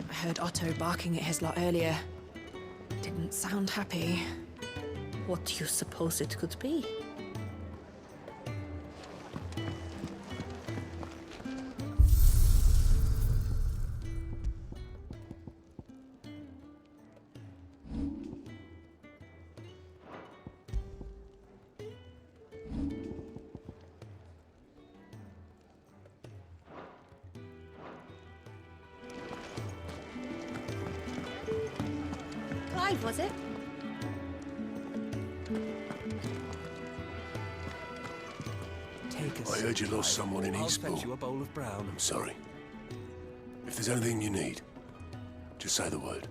I heard Otto barking at his lot earlier. Didn't sound happy. What do you suppose it could be? Clive, was it? I heard you lost someone in I'll Eastpool. fetch you a bowl of brown. I'm sorry. If there's anything you need, just say the word.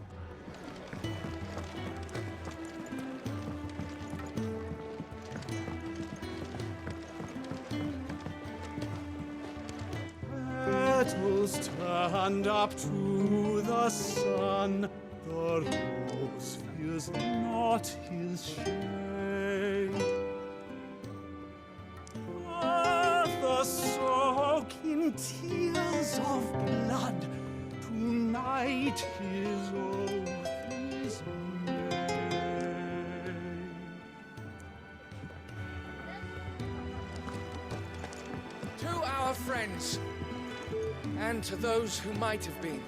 Petals stand up to the sun, the rose feels not his shade. Earth soak in tears of blood, tonight his oath is made. To our friends, and to those who might have been.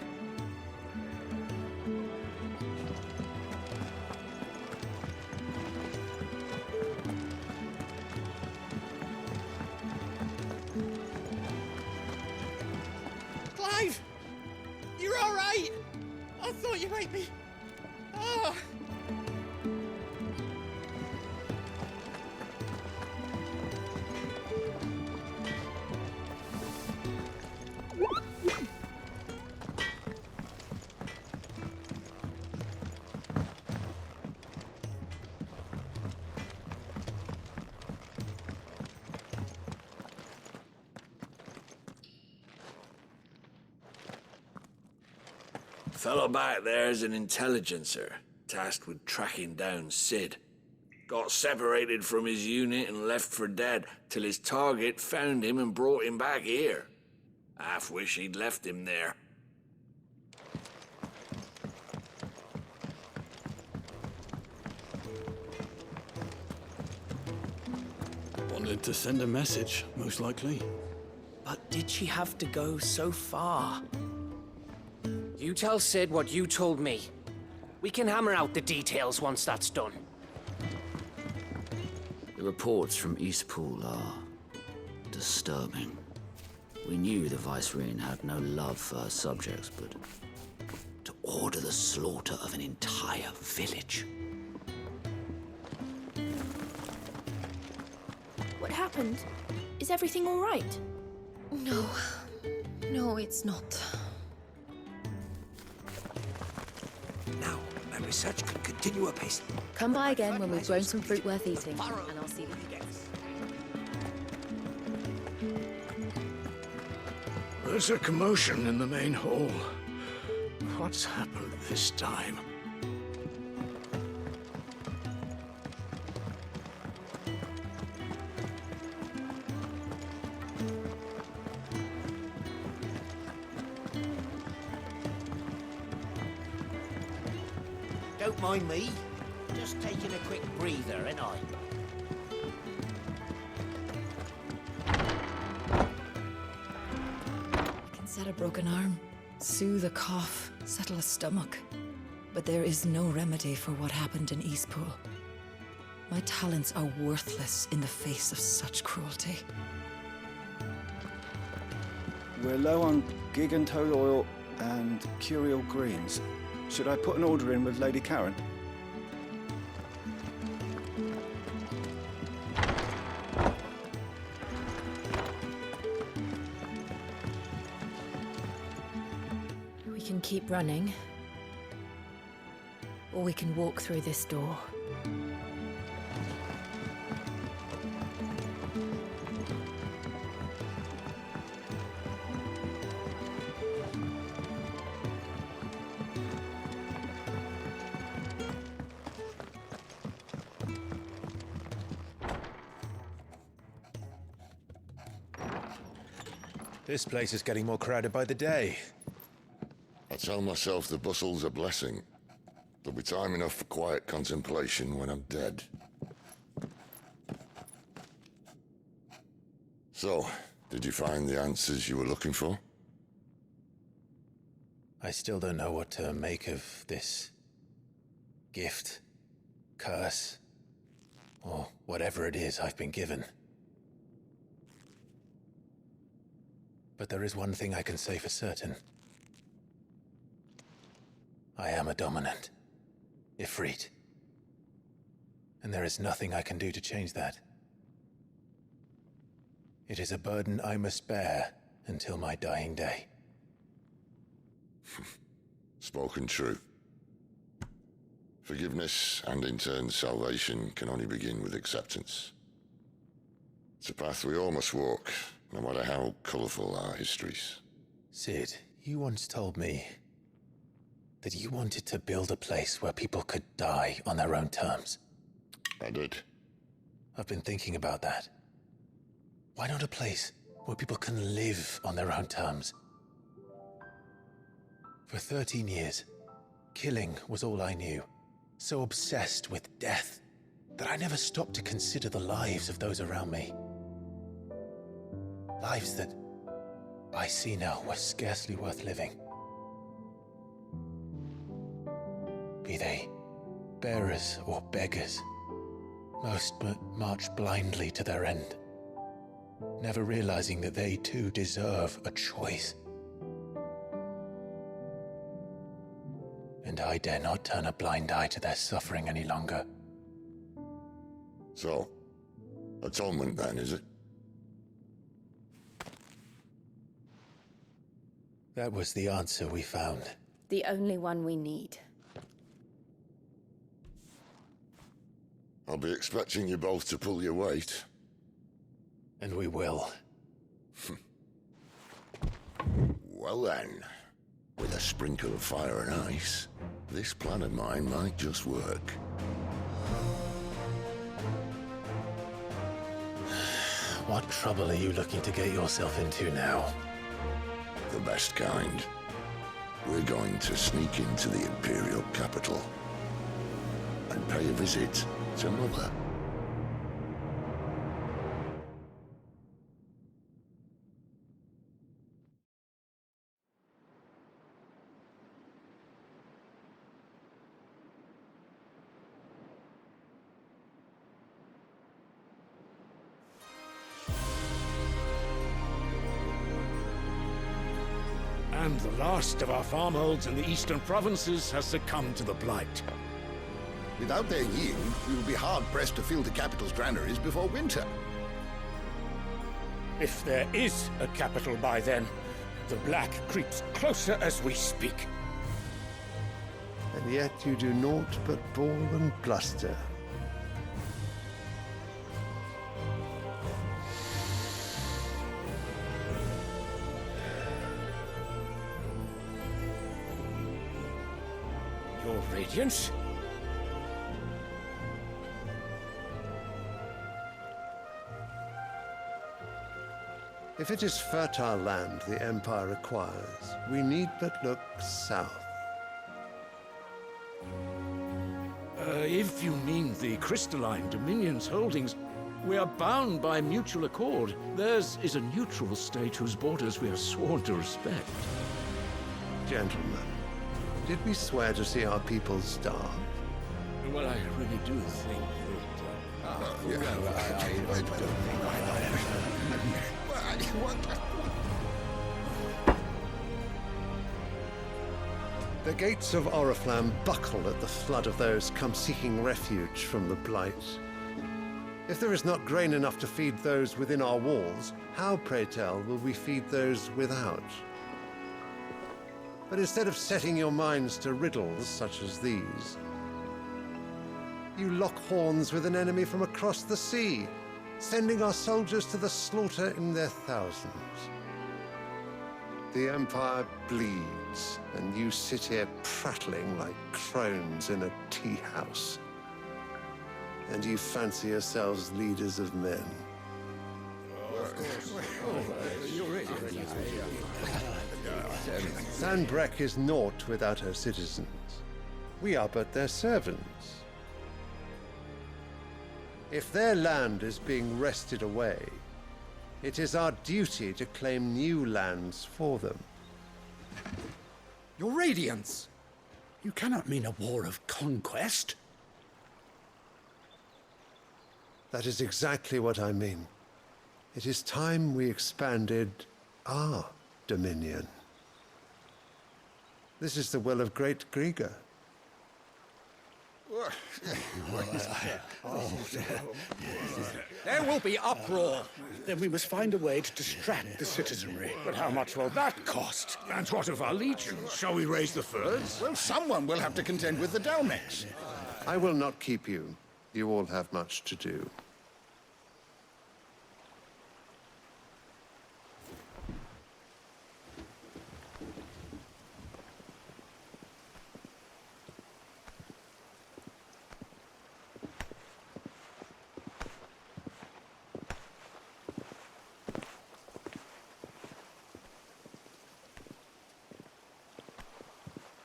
Clive! You're all right! I thought you might be... Oh! Fellow back there's an intelligencer, tasked with tracking down Sid. Got separated from his unit and left for dead, till his target found him and brought him back here. Half wish he'd left him there. Wanted to send a message, most likely. But did she have to go so far? You tell Sid what you told me. We can hammer out the details once that's done. The reports from Eastpool are disturbing. We knew the Vicereine had no love for her subjects, but to order the slaughter of an entire village. What happened? Is everything all right? No. No, it's not. Now, my research can continue apace. Come by again when we've grown some fruit worth eating, and I'll see you. There's a commotion in the main hall. What's happened this time? Don't mind me. Just taking a quick breather, ain't I? I can set a broken arm, soothe a cough, settle a stomach. But there is no remedy for what happened in Eastpool. My talents are worthless in the face of such cruelty. We're low on gig and toad oil and curial greens. Should I put an order in with Lady Karen? We can keep running, or we can walk through this door. This place is getting more crowded by the day. I tell myself the bustle's a blessing. There'll be time enough for quiet contemplation when I'm dead. So, did you find the answers you were looking for? I still don't know what to make of this gift, curse, or whatever it is I've been given. But there is one thing I can say for certain. I am a dominant, Ifrit. And there is nothing I can do to change that. It is a burden I must bear until my dying day. Spoken true. Forgiveness, and in turn salvation, can only begin with acceptance. It's a path we all must walk, no matter how colourful our histories. Sid, you once told me that you wanted to build a place where people could die on their own terms. I did. I've been thinking about that. Why not a place where people can live on their own terms? For 13 years, killing was all I knew. So obsessed with death that I never stopped to consider the lives of those around me. Lives that I see now were scarcely worth living. Be they bearers or beggars, most march blindly to their end, never realizing that they too deserve a choice. And I dare not turn a blind eye to their suffering any longer. So, atonement then, is it? That was the answer we found. The only one we need. I'll be expecting you both to pull your weight. And we will. Well then, with a sprinkle of fire and ice, this plan of mine might just work. What trouble are you looking to get yourself into now? The best kind. We're going to sneak into the Imperial capital and pay a visit to Mother. And the last of our farmholds in the eastern provinces has succumbed to the blight. Without their yield, we will be hard-pressed to fill the capital's granaries before winter. If there is a capital by then, the black creeps closer as we speak. And yet you do naught but bawl and bluster. Your Radiance? If it is fertile land the Empire requires, we need but look south. If you mean the crystalline Dominion's holdings, we are bound by mutual accord. Theirs is a neutral state whose borders we are sworn to respect. Gentlemen, did we swear to see our people starve? Well, I really do think The gates of Oriflamme buckle at the flood of those come seeking refuge from the blight. If there is not grain enough to feed those within our walls, how, pray tell, will we feed those without? But instead of setting your minds to riddles such as these, you lock horns with an enemy from across the sea, sending our soldiers to the slaughter in their thousands. The Empire bleeds, and you sit here prattling like crones in a tea house. And you fancy yourselves leaders of men. Sanbreque is naught without her citizens. We are but their servants. If their land is being wrested away, it is our duty to claim new lands for them. Your Radiance! You cannot mean a war of conquest. That is exactly what I mean. It is time we expanded our dominion. This is the will of great Grieger. There will be uproar. Then we must find a way to distract the citizenry. But how much will that cost? And what of our legions? Shall we raise the furs? Well, someone will have to contend with the Dalmex. I will not keep you. You all have much to do.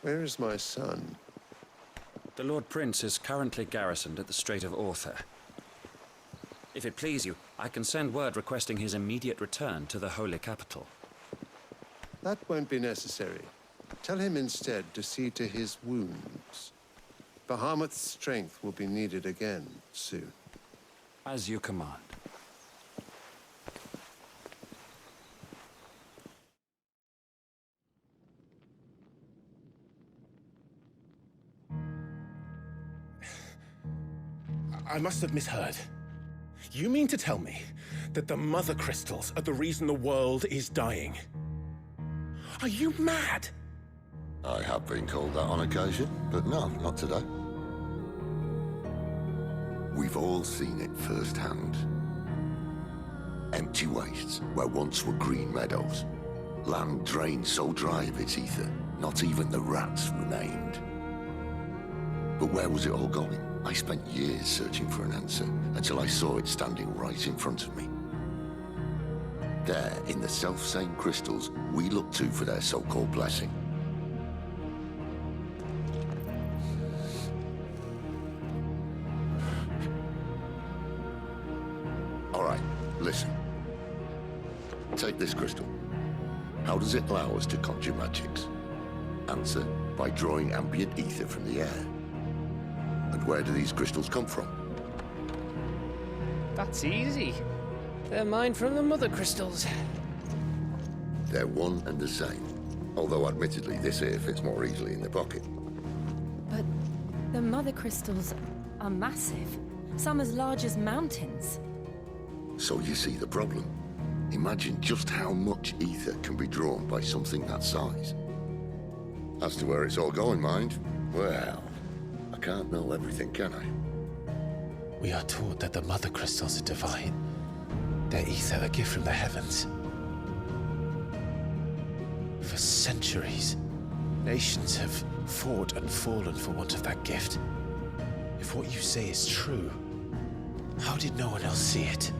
Where is my son? The Lord Prince is currently garrisoned at the Strait of Arthur. If it please you, I can send word requesting his immediate return to the Holy Capital. That won't be necessary. Tell him instead to see to his wounds. Bahamut's strength will be needed again soon. As you command. I must have misheard. You mean to tell me that the Mother Crystals are the reason the world is dying? Are you mad? I have been called that on occasion, but no, not today. We've all seen it firsthand. Empty wastes where once were green meadows. Land drained so dry of its ether, not even the rats remained. But where was it all going? I spent years searching for an answer, until I saw it standing right in front of me. There, in the self-same crystals we look to for their so-called blessing. All right, listen. Take this crystal. How does it allow us to conjure magics? Answer, by drawing ambient ether from the air. And where do these crystals come from? That's easy. They're mine from the Mother Crystals. They're one and the same. Although admittedly this here fits more easily in the pocket. But the Mother Crystals are massive. Some as large as mountains. So you see the problem. Imagine just how much ether can be drawn by something that size. As to where it's all going, mind, well, I can't know everything, can I? We are taught that the Mother Crystals are divine. Their ether a gift from the heavens. For centuries, nations have fought and fallen for want of that gift. If what you say is true, how did no one else see it?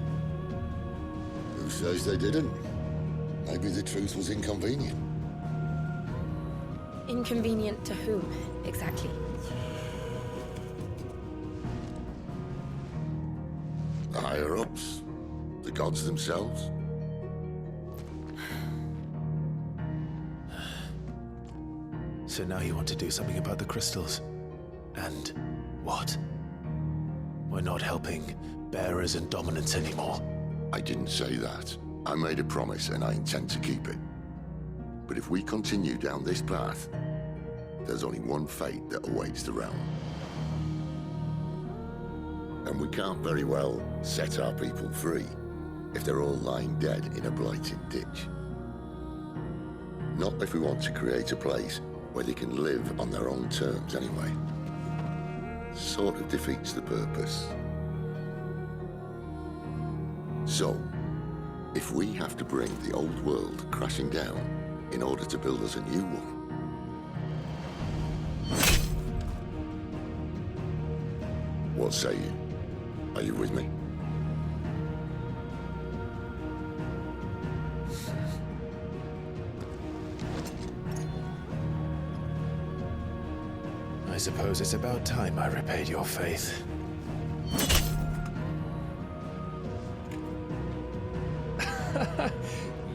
Who says they didn't? Maybe the truth was inconvenient. Inconvenient to whom, exactly? The higher-ups, the gods themselves. So now you want to do something about the crystals? And what? We're not helping bearers and dominants anymore. I didn't say that. I made a promise and I intend to keep it. But if we continue down this path, there's only one fate that awaits the realm. And we can't very well set our people free if they're all lying dead in a blighted ditch. Not if we want to create a place where they can live on their own terms anyway. Sort of defeats the purpose. So, if we have to bring the old world crashing down in order to build us a new one, what say you? Are you with me? I suppose it's about time I repaid your faith.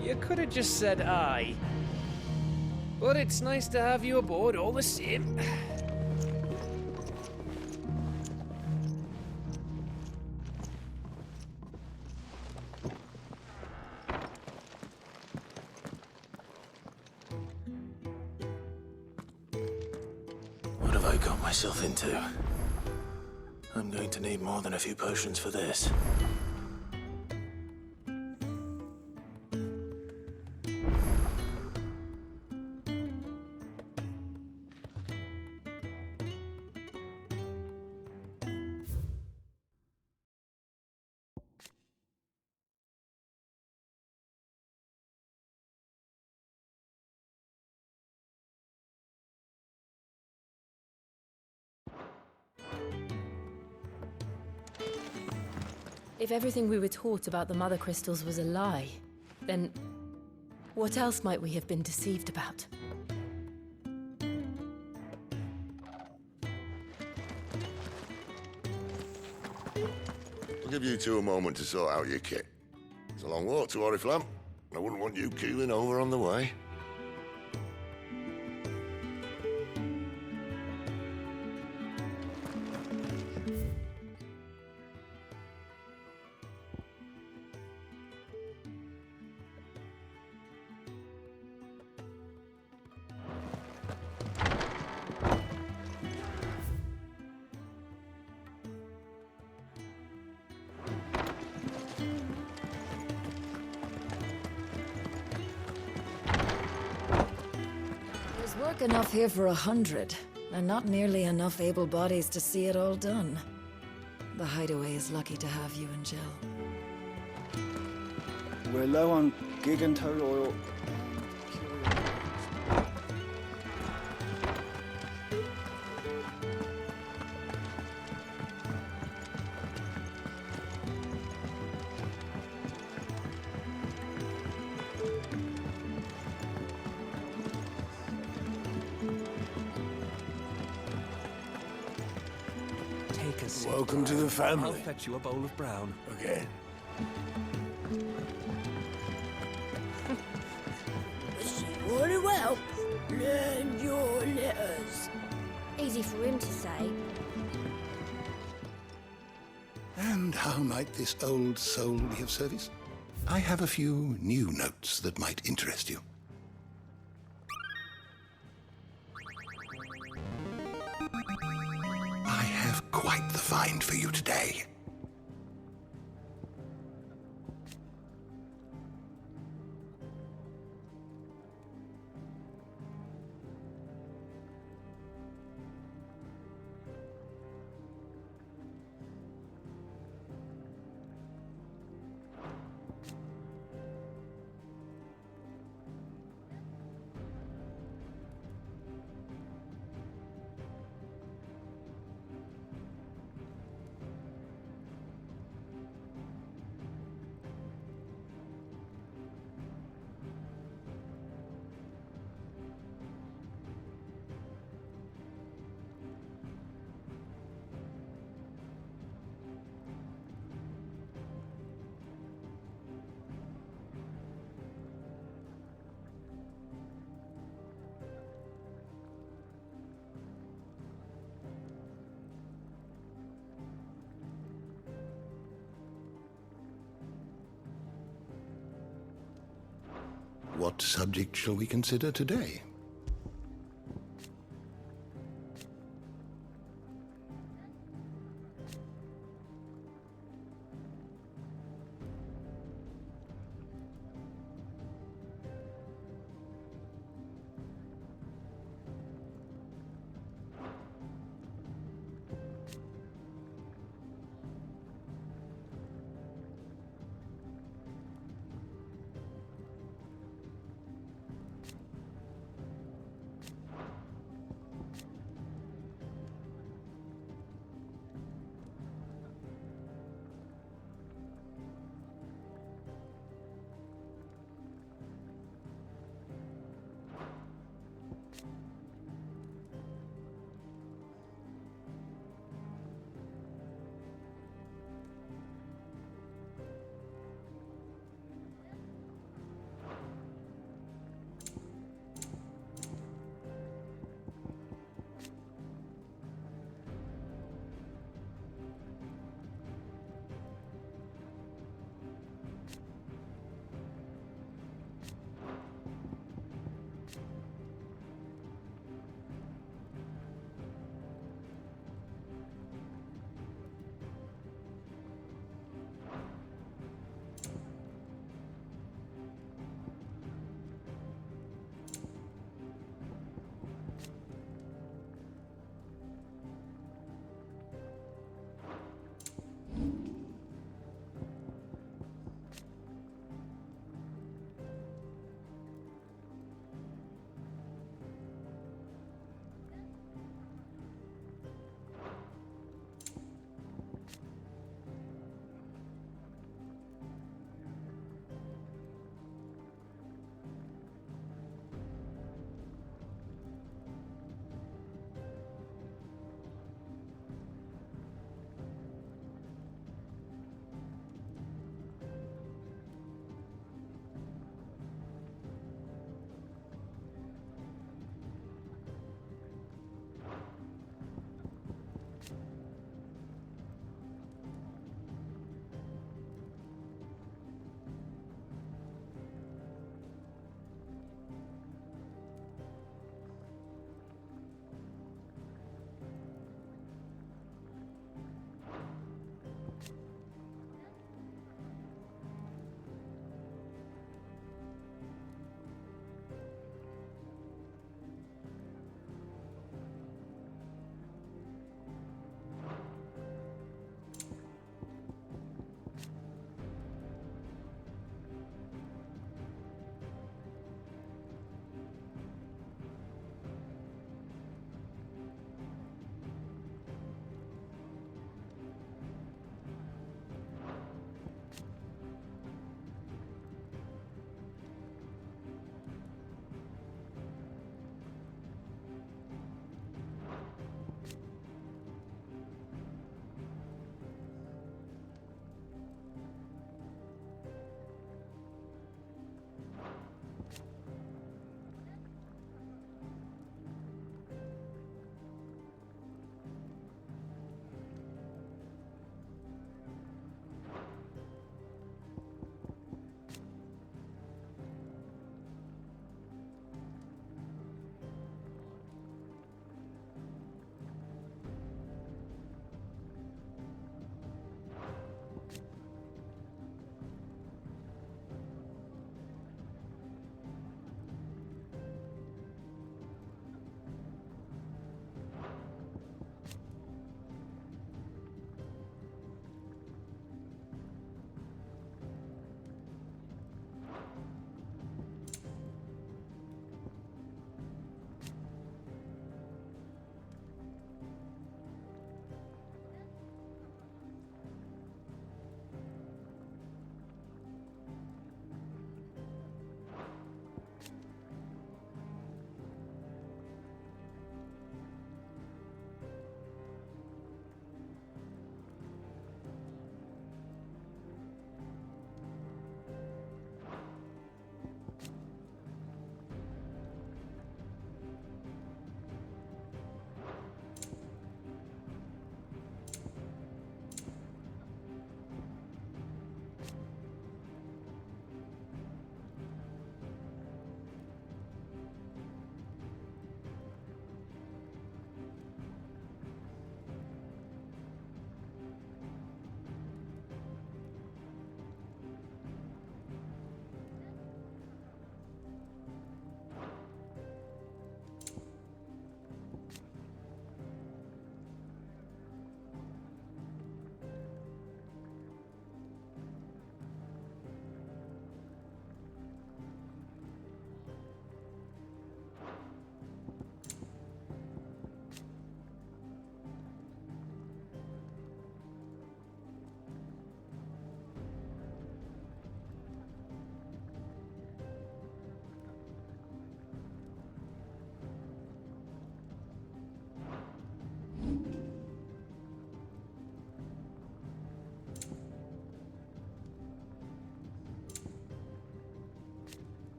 You could have just said aye. But it's nice to have you aboard all the same. What have I got myself into? I'm going to need more than a few potions for this. If everything we were taught about the Mother Crystals was a lie, then what else might we have been deceived about? I'll give you two a moment to sort out your kit. It's a long walk to Oriflamme, and I wouldn't want you keeling over on the way. There's work enough here for 100, and not nearly enough able bodies to see it all done. The Hideaway is lucky to have you and Jill. We're low on gigantole oil. Take a seat. Welcome to the family. I'll fetch you a bowl of brown. Okay. Very well. Learn your letters. Easy for him to say. And how might this old soul be of service? I have a few new notes that might interest you. I have quite the find for you today. What subject shall we consider today?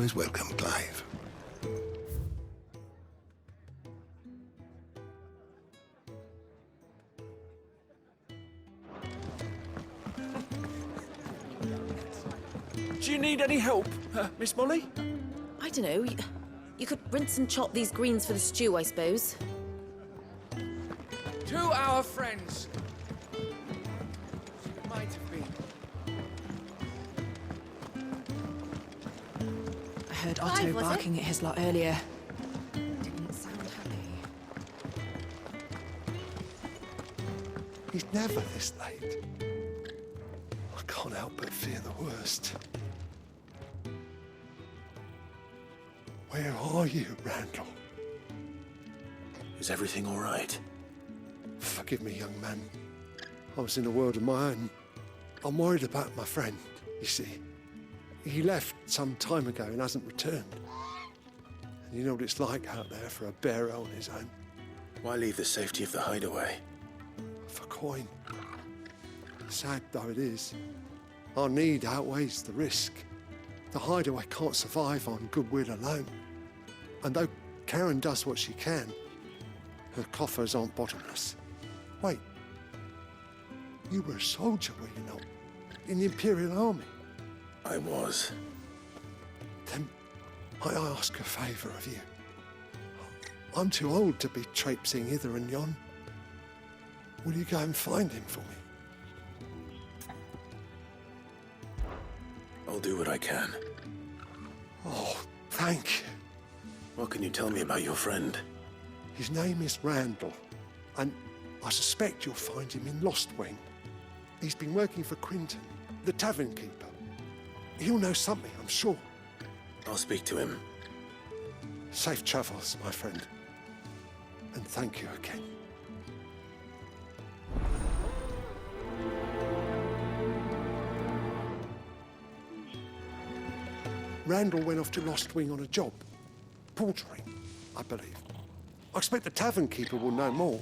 always welcome, Clive. Do you need any help, Miss Molly? I don't know. You could rinse and chop these greens for the stew, I suppose. To our friends. Might have been. I heard Clive, Otto was it? barking at his lot earlier. Didn't sound happy. He's never this late. I can't help but fear the worst. Where are you, Randall? Is everything all right? Forgive me, young man. I was in a world of my own. I'm worried about my friend, you see. He left some time ago and hasn't returned. And you know what it's like out there for a bearer on his own. Why leave the safety of the hideaway? For coin. Sad though it is, our need outweighs the risk. The hideaway can't survive on goodwill alone. And though Karen does what she can, her coffers aren't bottomless. Wait, you were a soldier, were you not? In the Imperial Army? I was. Then I ask a favour of you. I'm too old to be traipsing hither and yon. Will you go and find him for me? I'll do what I can. Oh, thank you. What can you tell me about your friend? His name is Randall, and I suspect you'll find him in Lost Wing. He's been working for Quinton, the tavern keeper. He'll know something, I'm sure. I'll speak to him. Safe travels, my friend. And thank you again. Randall went off to Lost Wing on a job. Portering, I believe. I expect the tavern keeper will know more.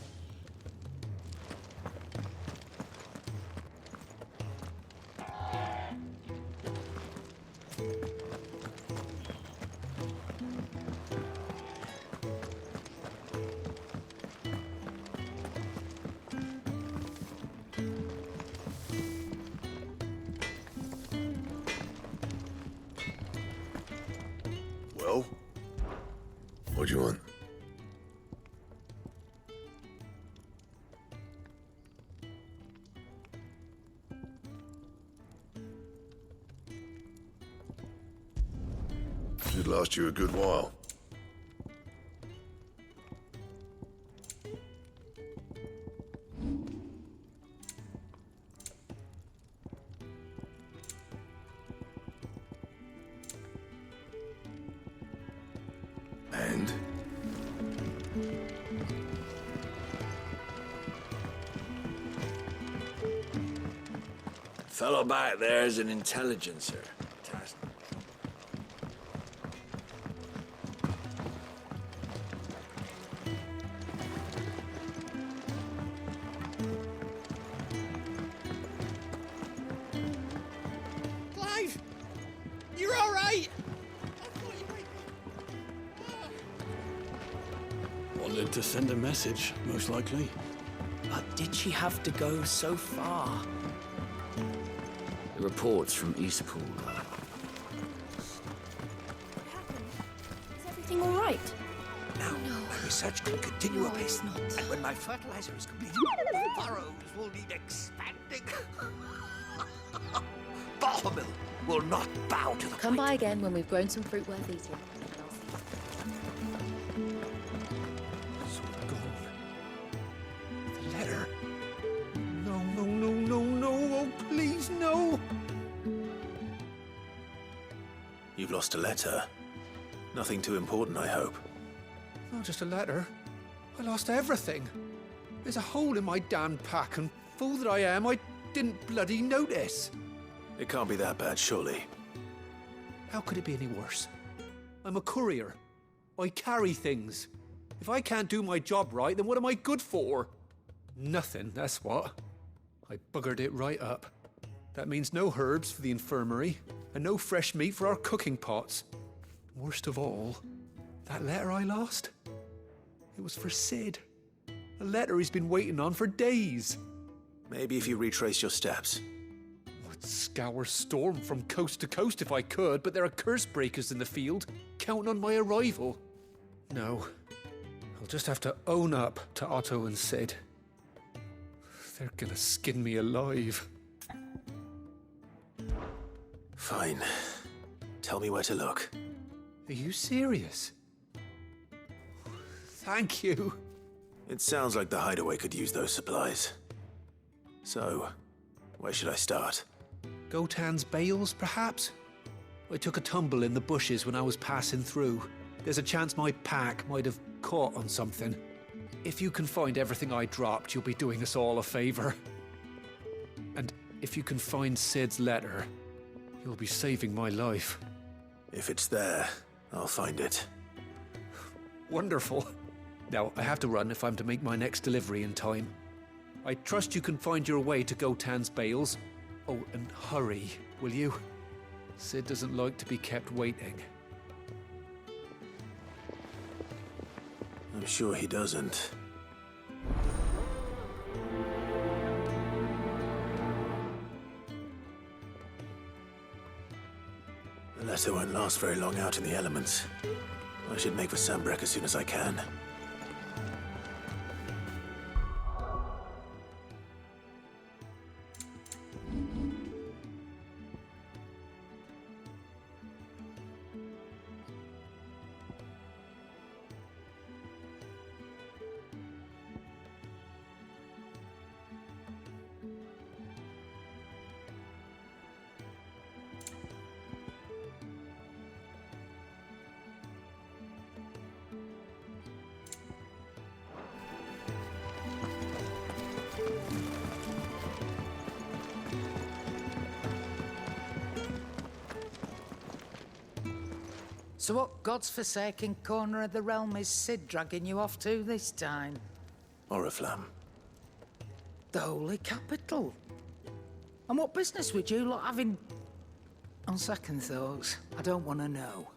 Well? What do you want? Should last you a good while. And? Fellow back there's an intelligencer. Tasked. Clive! You're all right! Wanted to send a message, most likely. But did she have to go so far? The reports from Eastpool are... Is everything all right? Now, my research can continue apace. And when my fertilizer is complete, the furrows will need expanding. Barmill will not bow to the Come by again when we've grown some fruit worth eating. The letter. No, no, no, no, no. Oh, please, no. You've lost a letter. Nothing too important, I hope. Not just a letter. I lost everything. There's a hole in my damn pack, and fool that I am, I didn't bloody notice. It can't be that bad, surely. How could it be any worse? I'm a courier. I carry things. If I can't do my job right, then what am I good for? Nothing, that's what. I buggered it right up. That means no herbs for the infirmary, and no fresh meat for our cooking pots. Worst of all, that letter I lost, it was for Sid. A letter he's been waiting on for days. Maybe if you retrace your steps. I'd scour Storm from coast to coast if I could, but there are curse breakers in the field, counting on my arrival. No, I'll just have to own up to Otto and Sid. They're gonna skin me alive. Fine. Tell me where to look. Are you serious? Thank you. It sounds like the hideaway could use those supplies. So, where should I start? Gotan's bales, perhaps? I took a tumble in the bushes when I was passing through. There's a chance my pack might have caught on something. If you can find everything I dropped, you'll be doing us all a favor. And if you can find Sid's letter, you'll be saving my life. If it's there, I'll find it. Wonderful. Now, I have to run if I'm to make my next delivery in time. I trust you can find your way to Gotan's bales. Oh, and hurry, will you? Sid doesn't like to be kept waiting. I'm sure he doesn't. The letter won't last very long out in the elements. I should make for Sambrek as soon as I can. So what God's forsaken corner of the realm is Sid dragging you off to this time? Oriflamme. The Holy Capital. And what business would you lot having... On second thoughts, I don't want to know.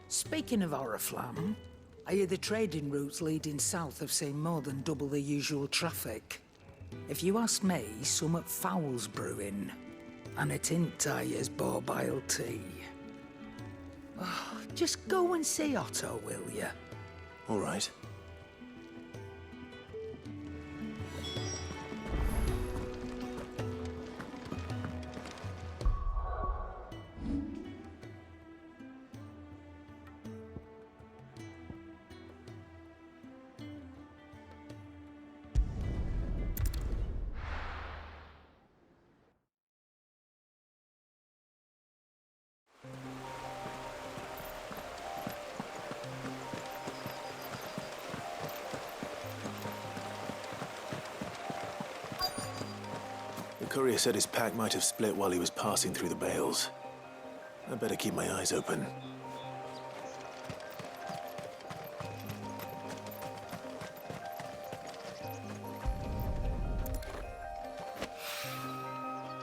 Speaking of Oriflamme, I hear the trading routes leading south have seen more than double the usual traffic. If you ask me, summat foul's brewing, and it ain't as borbile tea. Oh, just go and see Otto, will you? All right. The courier said his pack might have split while he was passing through the bales. I better keep my eyes open.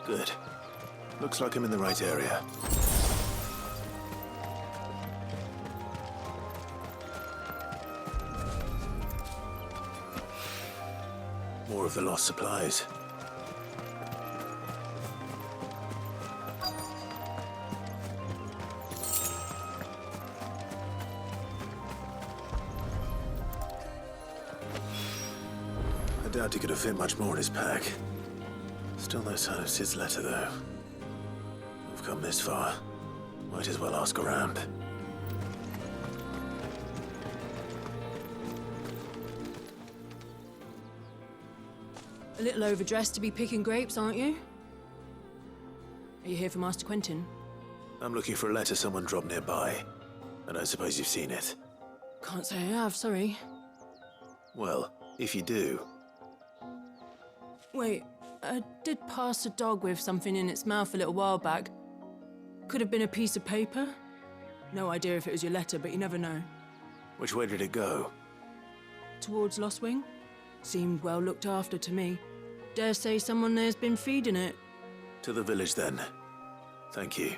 Good. Looks like I'm in the right area. More of the lost supplies. I doubt he could have fit much more in his pack. Still no sign of Sid's letter, though. We've come this far. Might as well ask around. A little overdressed to be picking grapes, aren't you? Are you here for Master Quentin? I'm looking for a letter someone dropped nearby. I don't suppose you've seen it. Can't say I have, sorry. Well, if you do, Wait, I did pass a dog with something in its mouth a little while back. Could have been a piece of paper. No idea if it was your letter, but you never know. which way did it go? Towards Lost Wing? Seemed well looked after to me. Dare say someone there's been feeding it. To the village, then. Thank you.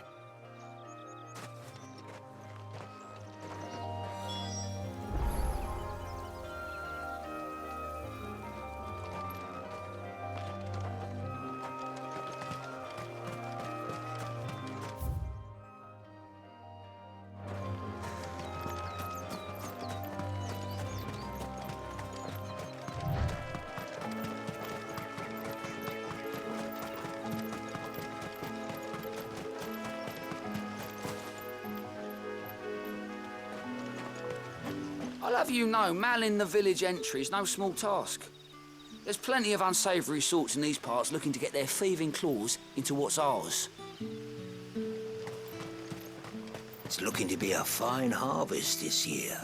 I'll have you know, manning the village entry is no small task. There's plenty of unsavoury sorts in these parts looking to get their thieving claws into what's ours. It's looking to be a fine harvest this year.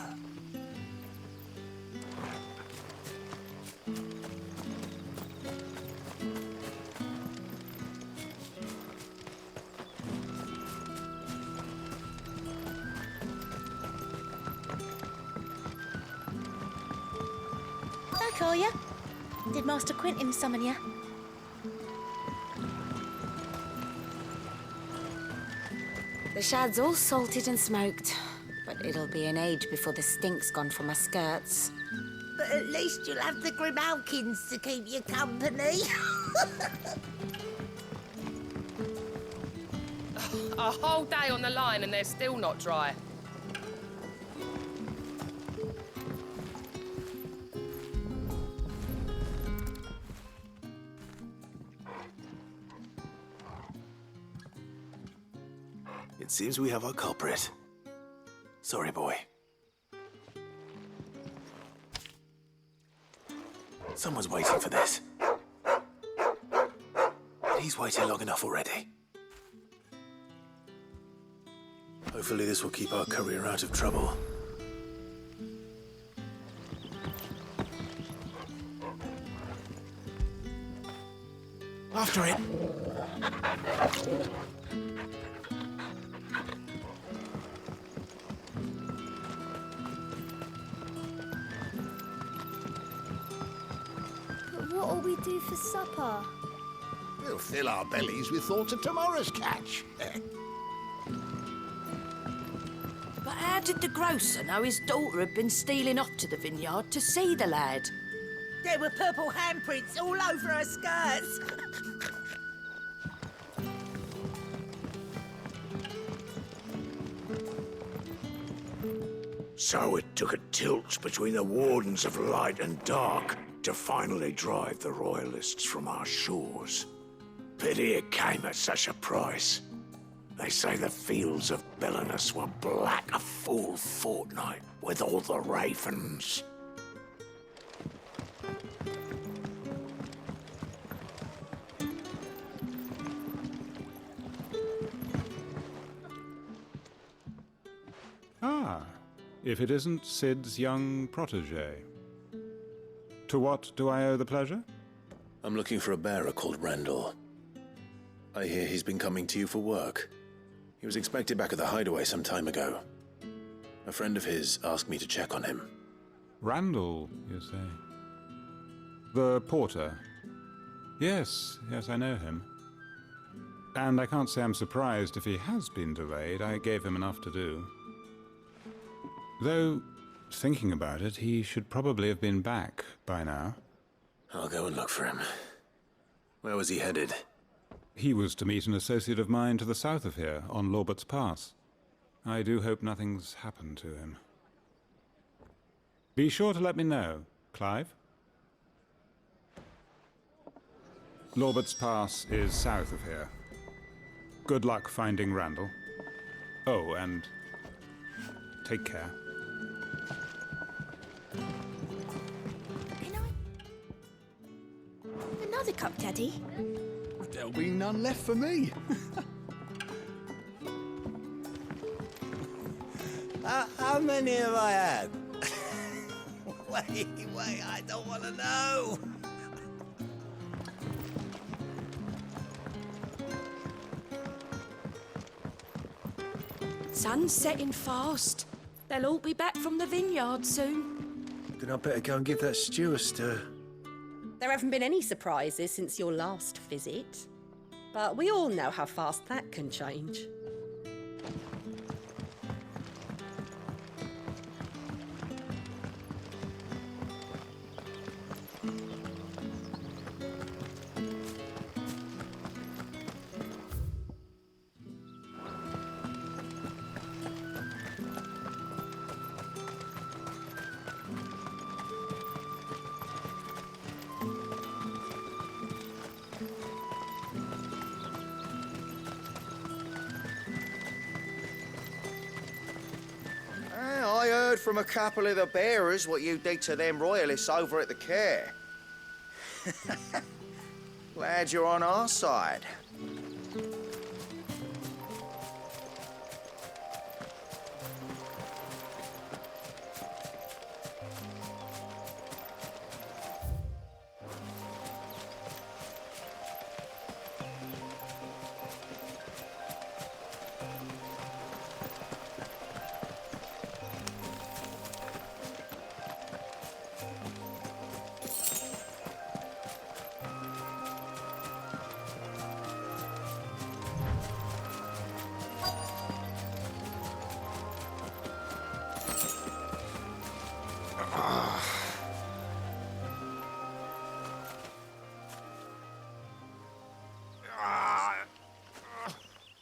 Back, are ya? Did Master Quentin summon ya? The shad's all salted and smoked, but it'll be an age before the stink's gone from my skirts. But at least you'll have the Grimalkins to keep you company. A whole day on the line and they're still not dry. It seems we have our culprit. Sorry, boy. Someone's waiting for this. He's waited long enough already. Hopefully this will keep our courier out of trouble. After it! What'll we do for supper? We'll fill our bellies with thoughts of tomorrow's catch. But how did the grocer know his daughter had been stealing off to the vineyard to see the lad? There were purple handprints all over her skirts. So it took a tilt between the Wardens of Light and Dark to finally drive the Royalists from our shores. Pity it came at such a price. They say the fields of Belenus were black a full fortnight with all the ravens. Ah, if it isn't Sid's young protege. To what do I owe the pleasure? I'm looking for a bearer called Randall. I hear he's been coming to you for work. He was expected back at the hideaway some time ago. A friend of his asked me to check on him. Randall, you say? The porter? Yes, I know him. And I can't say I'm surprised if he has been delayed. I gave him enough to do. Though, thinking about it, he should probably have been back by now. I'll go and look for him. Where was he headed? He was to meet an associate of mine to the south of here, on Lorbert's Pass. I do hope nothing's happened to him. Be sure to let me know, Clive. Lorbert's Pass is south of here. Good luck finding Randall. Oh, and take care. Another cup, Daddy. There'll be none left for me. How many have I had? Wait, I don't want to know. Sun's setting fast. They'll all be back from the vineyard soon. Then I better go and give that stew a stir. There haven't been any surprises since your last visit. But we all know how fast that can change. I heard from a couple of the bearers what you did to them royalists over at the care. Glad you're on our side.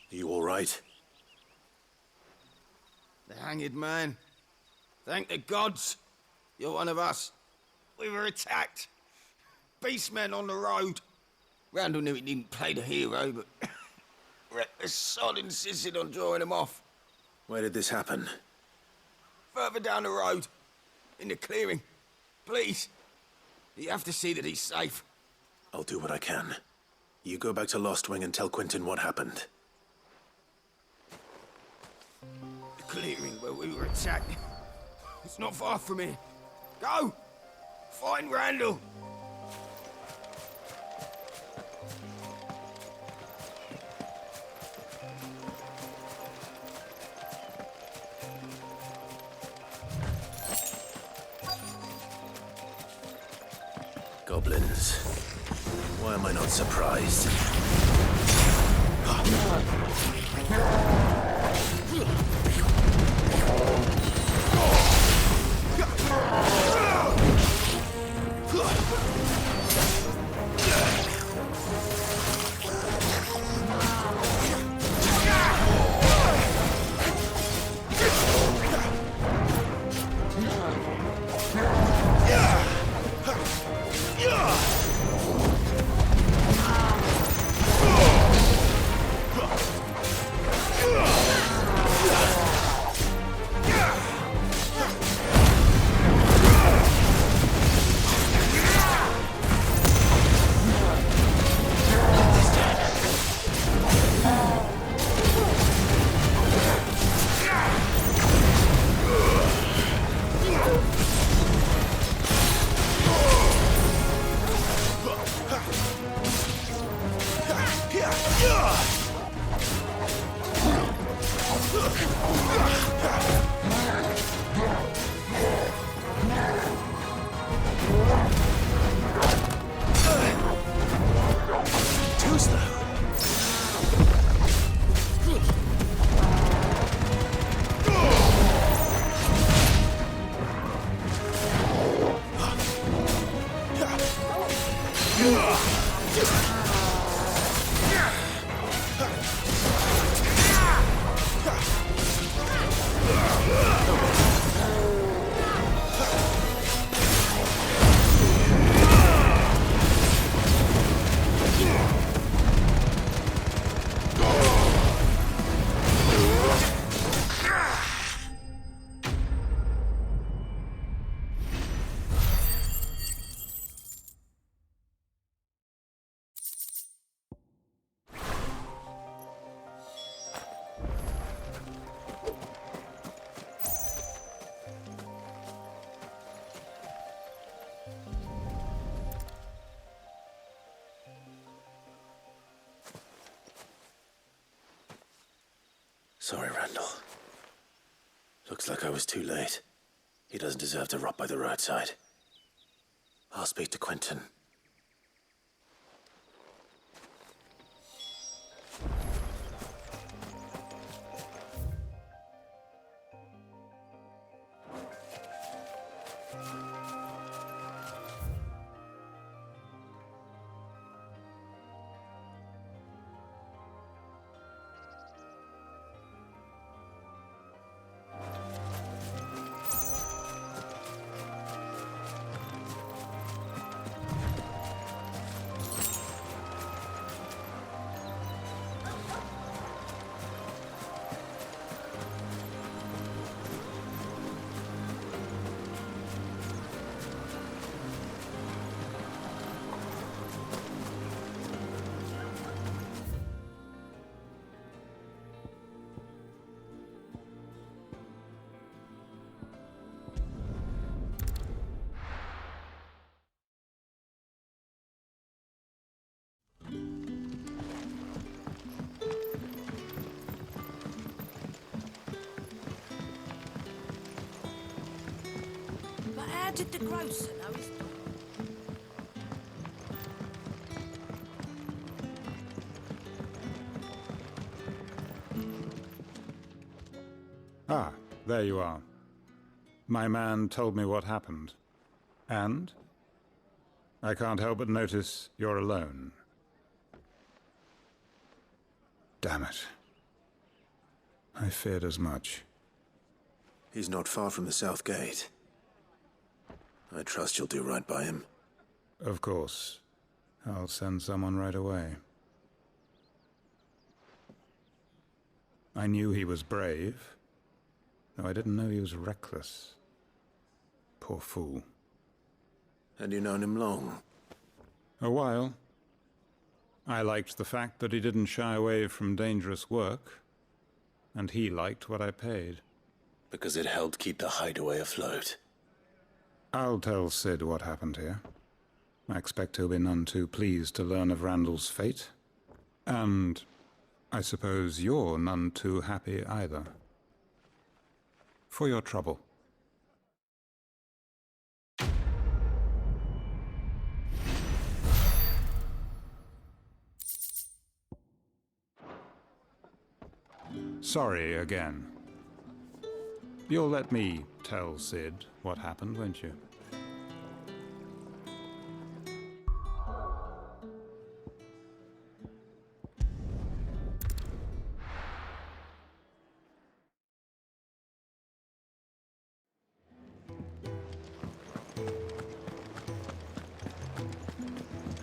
You all right? The hanged man. Thank the gods. You're one of us. We were attacked. Beastmen on the road. Randall knew he didn't play the hero, but reckless sod insisted on drawing him off. Where did this happen? Further down the road. In the clearing. Please. You have to see that he's safe. I'll do what I can. You go back to Lost Wing and tell Quentin what happened. The clearing where we were attacked. It's not far from here. Go! Find Randall! Goblins. Why am I not surprised? Too slow. Sorry, Randall. Looks like I was too late. He doesn't deserve to rot by the roadside. I'll speak to Quentin. But how did the grocer know his... Ah, there you are. My man told me what happened. And? I can't help but notice you're alone. Damn it. I feared as much. He's not far from the South Gate. I trust you'll do right by him. Of course. I'll send someone right away. I knew he was brave, though I didn't know he was reckless. Poor fool. Had you known him long? A while. I liked the fact that he didn't shy away from dangerous work, and he liked what I paid. Because it helped keep the hideaway afloat. I'll tell Sid what happened here. I expect he'll be none too pleased to learn of Randall's fate. And I suppose you're none too happy either. For your trouble. Sorry again. You'll let me tell Sid what happened, won't you?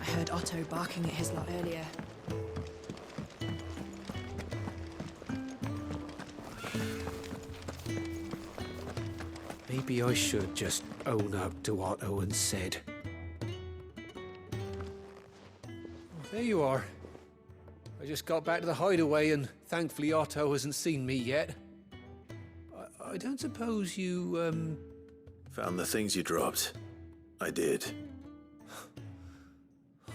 I heard Otto barking at his lot earlier. Maybe I should just own up to Otto and Sid. There you are. I just got back to the hideaway and thankfully Otto hasn't seen me yet. I don't suppose you, Found the things you dropped. I did.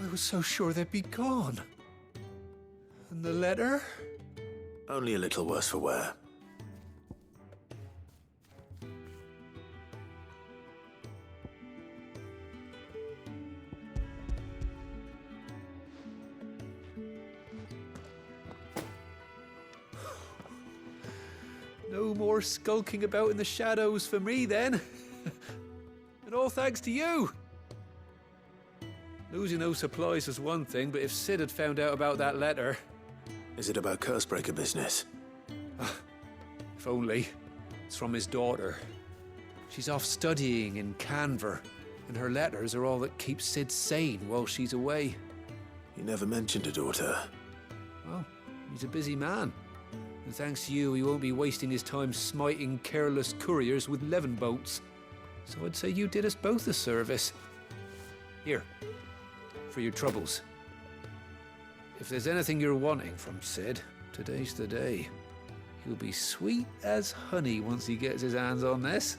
I was so sure they'd be gone. And the letter? Only a little worse for wear. No more skulking about in the shadows for me, then. And all thanks to you. Losing those supplies was one thing, but if Sid had found out about that letter... Is it about Cursebreaker business? If only. It's from his daughter. She's off studying in Canver, and her letters are all that keeps Sid sane while she's away. He never mentioned a daughter. Well, he's a busy man. And thanks to you, he won't be wasting his time smiting careless couriers with levin bolts. So I'd say you did us both a service. Here, for your troubles. If there's anything you're wanting from Sid, today's the day. He'll be sweet as honey once he gets his hands on this.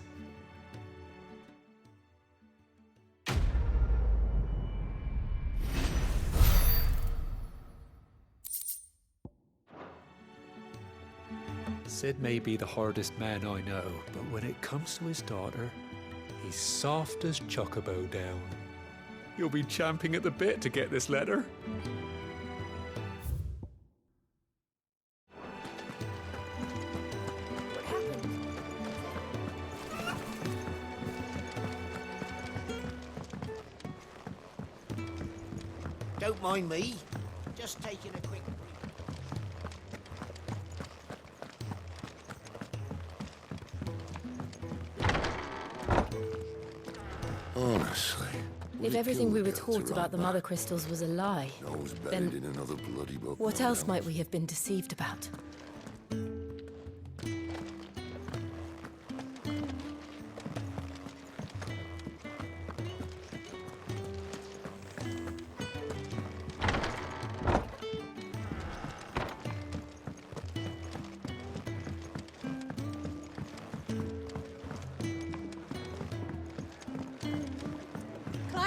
Sid may be the hardest man I know, but when it comes to his daughter, he's soft as Chocobo down. You'll be champing at the bit to get this letter. Don't mind me. Just taking a quick... Honestly. If everything we were taught about the mother crystals was a lie, then in another bloody book. what else might we have been deceived about?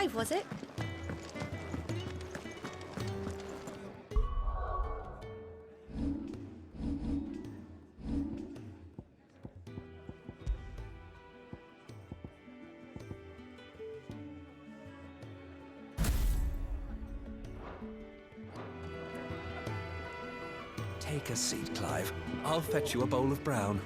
Clive, was it? Take a seat, Clive. I'll fetch you a bowl of brown.